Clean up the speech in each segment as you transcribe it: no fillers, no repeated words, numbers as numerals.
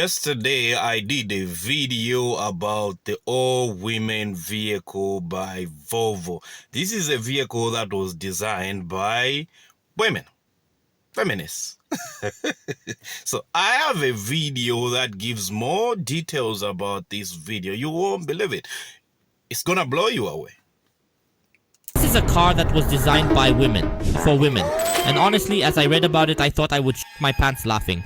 Yesterday, I did a video about the all-women vehicle by Volvo. This is a vehicle that was designed by women, feminists. So I have a video that gives more details about this video. You won't believe it. It's gonna blow you away. This is a car that was designed by women, for women. And honestly, as I read about it, I thought I would shit my pants laughing.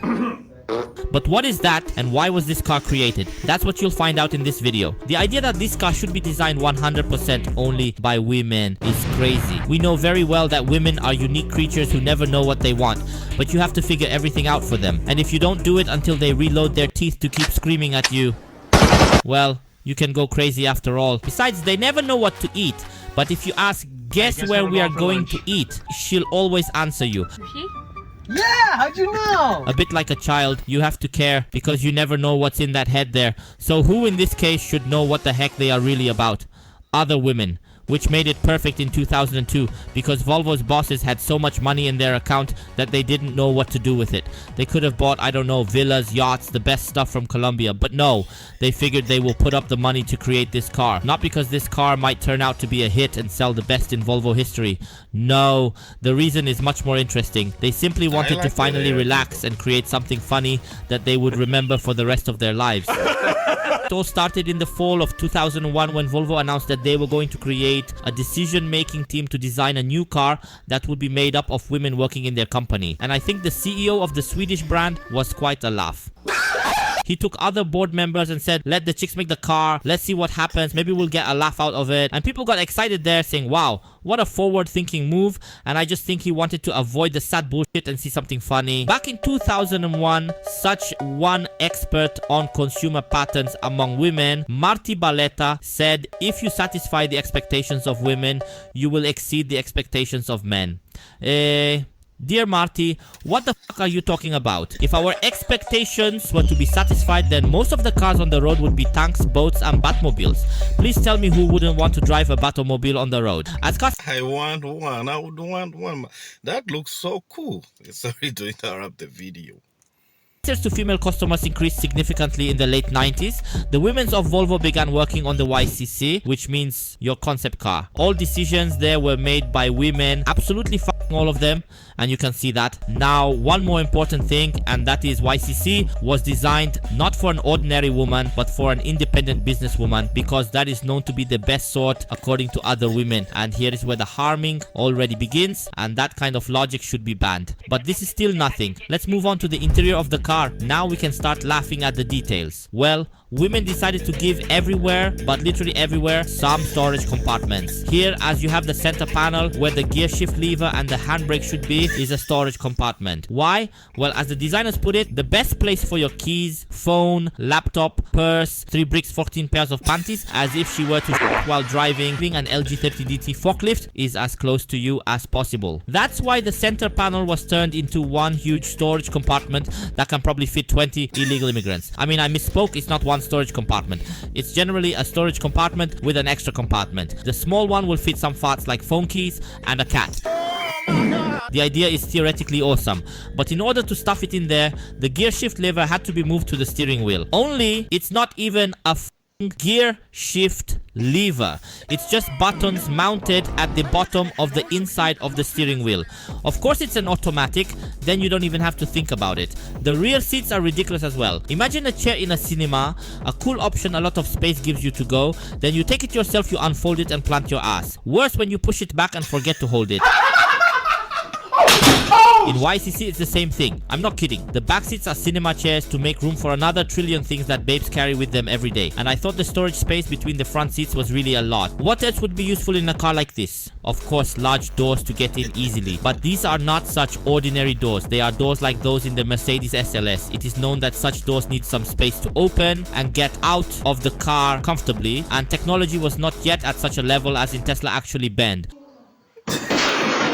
But what is that, and why was this car created? That's what you'll find out in this video. The idea that this car should be designed 100% only by women is crazy. We know very well that women are unique creatures who never know what they want, but you have to figure everything out for them. And if you don't do it until they reload their teeth to keep screaming at you, well, you can go crazy after all. Besides, they never know what to eat. But if you ask, guess where we are going to eat, she'll always answer you. Yeah, how'd you know? A bit like a child, you have to care because you never know what's in that head there. So who in this case should know what the heck they are really about? Other women. Which made it perfect in 2002 because Volvo's bosses had so much money in their account that they didn't know what to do with it. They could have bought, I don't know, villas, yachts, the best stuff from Colombia, but no, they figured they will put up the money to create this car. Not because this car might turn out to be a hit and sell the best in Volvo history. No, the reason is much more interesting. They simply wanted to finally relax and create something funny that they would remember for the rest of their lives. It all started in the fall of 2001 when Volvo announced that they were going to create a decision-making team to design a new car that would be made up of women working in their company. And I think the CEO of the Swedish brand was quite a laugh. He took other board members and said, let the chicks make the car, let's see what happens, maybe we'll get a laugh out of it. And people got excited there saying, wow, what a forward-thinking move. And I just think he wanted to avoid the sad bullshit and see something funny. Back in 2001, such one expert on consumer patterns among women, Marti Baletta, said, if you satisfy the expectations of women, you will exceed the expectations of men. Dear Marty, what the fuck are you talking about? If our expectations were to be satisfied, then most of the cars on the road would be tanks, boats and Batmobiles. Please tell me who wouldn't want to drive a Batmobile on the road. As cars I want one. I would want one. That looks so cool. Sorry to interrupt the video. Sales to female customers increased significantly in the late 90s. The women of Volvo began working on the YCC, which means your concept car. All decisions there were made by women, absolutely fucking all of them, and you can see that. Now, one more important thing, and that is YCC was designed not for an ordinary woman, but for an independent businesswoman, because that is known to be the best sort according to other women. And here is where the harming already begins, and that kind of logic should be banned. But this is still nothing. Let's move on to the interior of the car. Now we can start laughing at the details. Well, women decided to give everywhere, but literally everywhere, some storage compartments. Here, as you have the center panel where the gear shift lever and the handbrake should be, is a storage compartment. Why? Well, as the designers put it, the best place for your keys, phone, laptop, purse, 3 bricks, 14 pairs of panties, as if she were to while driving an LG 30DT forklift, is as close to you as possible. That's why the center panel was turned into one huge storage compartment that can probably fit 20 illegal immigrants. I mean, I misspoke, it's not one storage compartment. It's generally a storage compartment with an extra compartment. The small one will fit some farts like phone keys and a cat. The idea is theoretically awesome, but in order to stuff it in there, the gear shift lever had to be moved to the steering wheel. Only, it's not even a gear shift lever. It's just buttons mounted at the bottom of the inside of the steering wheel. Of course it's an automatic, then you don't even have to think about it. The rear seats are ridiculous as well. Imagine a chair in a cinema, a cool option a lot of space gives you to go, then you take it yourself, you unfold it and plant your ass. Worse when you push it back and forget to hold it. In YCC, it's the same thing. I'm not kidding. The back seats are cinema chairs to make room for another trillion things that babes carry with them every day. And I thought the storage space between the front seats was really a lot. What else would be useful in a car like this? Of course, large doors to get in easily. But these are not such ordinary doors. They are doors like those in the Mercedes SLS. It is known that such doors need some space to open and get out of the car comfortably. And technology was not yet at such a level as in Tesla actually bend.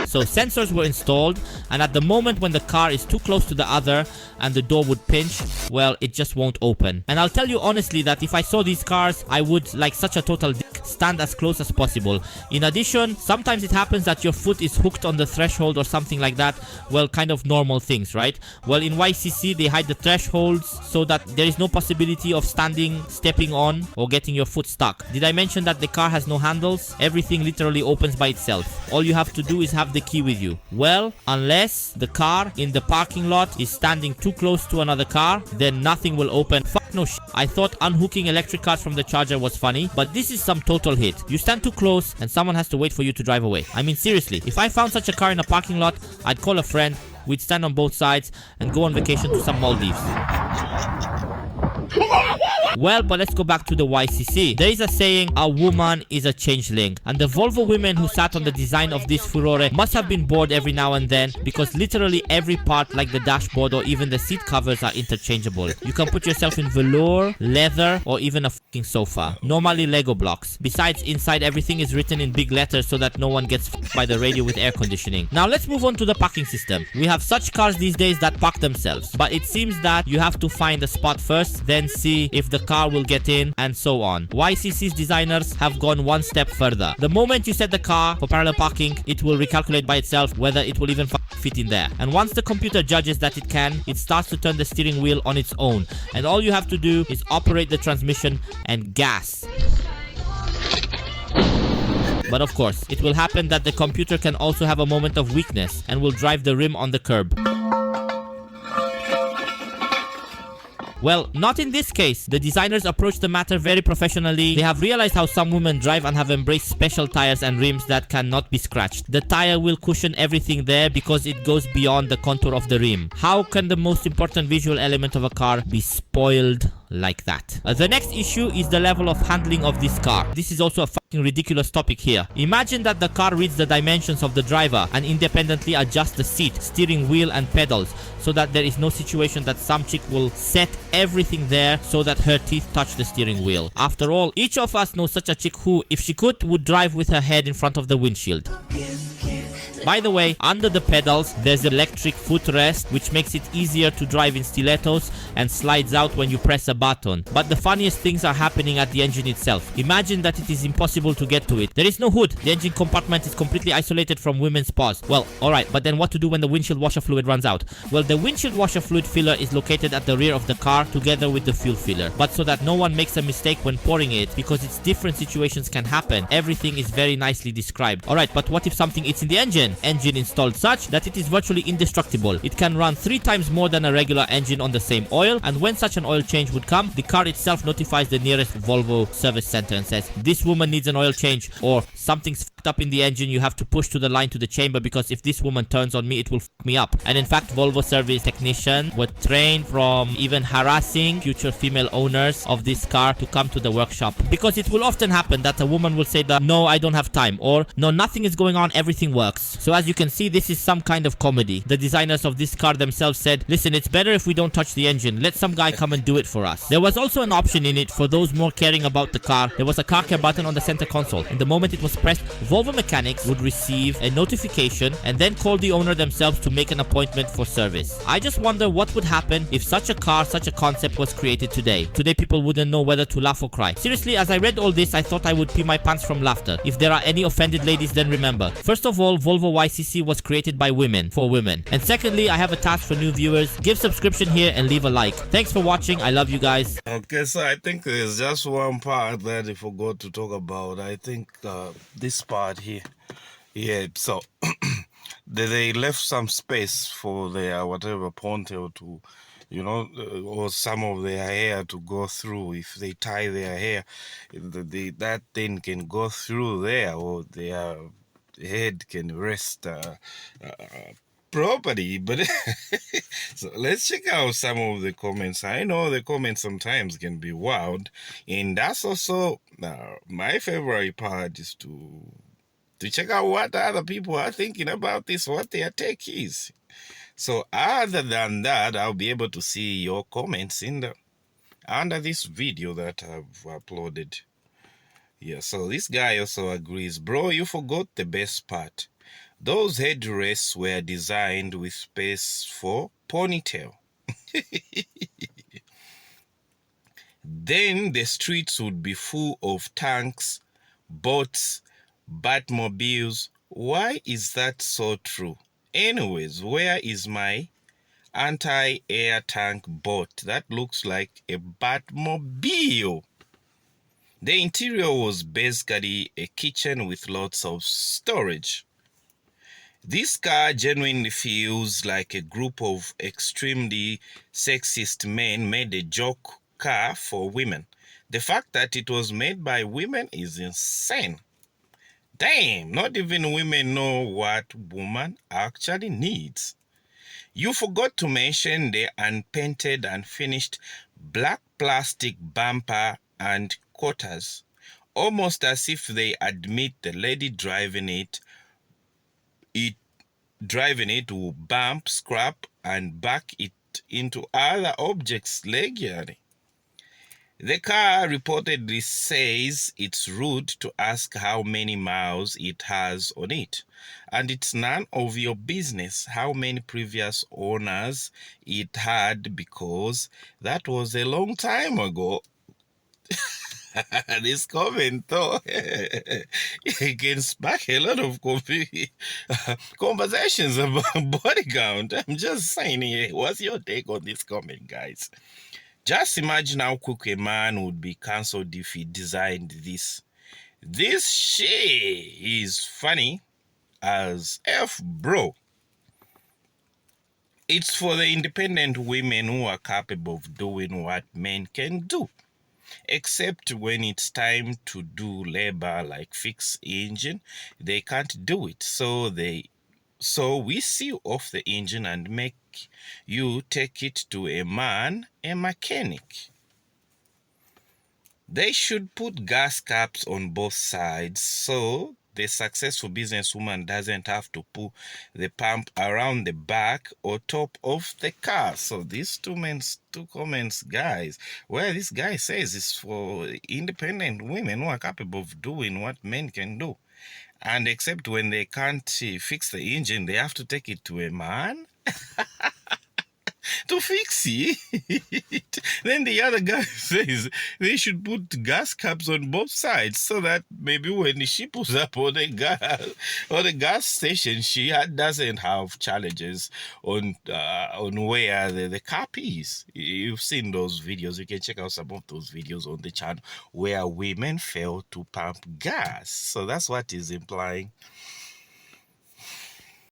So sensors were installed, and at the moment when the car is too close to the other and the door would pinch, well, it just won't open. And I'll tell you honestly that if I saw these cars, I would, like such a total dick, stand as close as possible. In addition, sometimes it happens that your foot is hooked on the threshold or something like that. Well, kind of normal things, right? Well, in YCC, they hide the thresholds so that there is no possibility of standing, stepping on, or getting your foot stuck. Did I mention that the car has no handles? Everything literally opens by itself. All you have to do is have the key with you. Well, unless the car in the parking lot is standing too close to another car, then nothing will open. Fuck no shit. I thought unhooking electric cars from the charger was funny, but this is some total hit. You stand too close and someone has to wait for you to drive away. I mean, seriously, if I found such a car in a parking lot, I'd call a friend, we'd stand on both sides and go on vacation to some Maldives. Well, but let's go back to the YCC. There is a saying, a woman is a changeling. And the Volvo women who sat on the design of this Furore must have been bored every now and then, because literally every part, like the dashboard or even the seat covers, are interchangeable. You can put yourself in velour, leather, or even a fucking sofa. Normally Lego blocks. Besides, inside everything is written in big letters so that no one gets fucked by the radio with air conditioning. Now let's move on to the parking system. We have such cars these days that park themselves, but it seems that you have to find a spot first, then see if the car will get in, and so on. YCC's designers have gone one step further. The moment you set the car for parallel parking, it will recalculate by itself whether it will even fit in there. And once the computer judges that it can, it starts to turn the steering wheel on its own. And all you have to do is operate the transmission and gas. But of course, it will happen that the computer can also have a moment of weakness and will drive the rim on the curb. Well, not in this case. The designers approached the matter very professionally. They have realized how some women drive and have embraced special tires and rims that cannot be scratched. The tire will cushion everything there because it goes beyond the contour of the rim. How can the most important visual element of a car be spoiled like that? The next issue is the level of handling of this car. This is also a fucking ridiculous topic here. Imagine that the car reads the dimensions of the driver and independently adjusts the seat, steering wheel and pedals, so that there is no situation that some chick will set everything there so that her teeth touch the steering wheel. After all, each of us knows such a chick who, if she could, would drive with her head in front of the windshield. By the way, under the pedals, there's electric footrest, which makes it easier to drive in stilettos and slides out when you press a button. But the funniest things are happening at the engine itself. Imagine that it is impossible to get to it. There is no hood. The engine compartment is completely isolated from women's paws. Well, alright, but then what to do when the windshield washer fluid runs out? Well, the windshield washer fluid filler is located at the rear of the car together with the fuel filler. But so that no one makes a mistake when pouring it, because it's different situations can happen, everything is very nicely described. Alright, but what if something eats in the engine? Engine installed such that it is virtually indestructible. It can run 3 times more than a regular engine on the same oil, and when such an oil change would come, the car itself notifies the nearest Volvo service center and says, this woman needs an oil change, or something's fucked up in the engine, you have to push to the line to the chamber, because if this woman turns on me, it will fuck me up. And in fact, Volvo service technicians were trained from even harassing future female owners of this car to come to the workshop, because it will often happen that a woman will say that, no, I don't have time, or no, nothing is going on, everything works. So as you can see, this is some kind of comedy. The designers of this car themselves said, listen, it's better if we don't touch the engine. Let some guy come and do it for us. There was also an option in it for those more caring about the car. There was a car care button on the center console, and the moment it was pressed, Volvo mechanics would receive a notification and then call the owner themselves to make an appointment for service. I just wonder what would happen if such a car, such a concept was created today. Today people wouldn't know whether to laugh or cry. Seriously, as I read all this, I thought I would pee my pants from laughter. If there are any offended ladies, then remember, first of all, Volvo YCC was created by women, for women. And secondly, I have a task for new viewers. Give subscription here and leave a like. Thanks for watching. I love you guys. Okay, so I think there's just one part that I forgot to talk about. I think this part here. Yeah, so they left some space for their whatever ponytail to, you know, or some of their hair to go through. If they tie their hair, that thing can go through there, or their head can rest properly. But so let's check out some of the comments. I know the comments sometimes can be wild, and that's also my favorite part, is to check out what other people are thinking about this, what their take is. So other than that, I'll be able to see your comments in the under this video that I've uploaded. Yeah, so this guy also agrees. Bro, you forgot the best part. Those headrests were designed with space for ponytail. Then the streets would be full of tanks boats, Batmobiles. Why is that so true? Anyways, where is my anti-air tank boat that looks like a Batmobile? The interior was basically a kitchen with lots of storage. This car genuinely feels like a group of extremely sexist men made a joke car for women. The fact that it was made by women is insane. Damn, not even women know what woman actually needs. You forgot to mention the unpainted and finished black plastic bumper and quarters, almost as if they admit the lady driving it will bump, scrap, and back it into other objects regularly. The car reportedly says it's rude to ask how many miles it has on it, and it's none of your business how many previous owners it had, because that was a long time ago. This comment, though, it can spark a lot of conversations about body count. I'm just saying here, what's your take on this comment, guys? Just imagine how quick a man would be cancelled if he designed this. This shit is funny as F, bro. It's for the independent women who are capable of doing what men can do. Except when it's time to do labor like fix engine, they can't do it. So we seal off the engine and make you take it to a mechanic. They should put gas caps on both sides so the successful businesswoman doesn't have to pull the pump around the back or top of the car. So these two comments, guys, where this guy says is for independent women who are capable of doing what men can do. And except when they can't fix the engine, they have to take it to a man to fix it. Then the other guy says they should put gas caps on both sides so that maybe when she pulls up on the gas station, she doesn't have challenges on where the cap is. You've seen those videos. You can check out some of those videos on the channel where women fail to pump gas. So that's what is implying.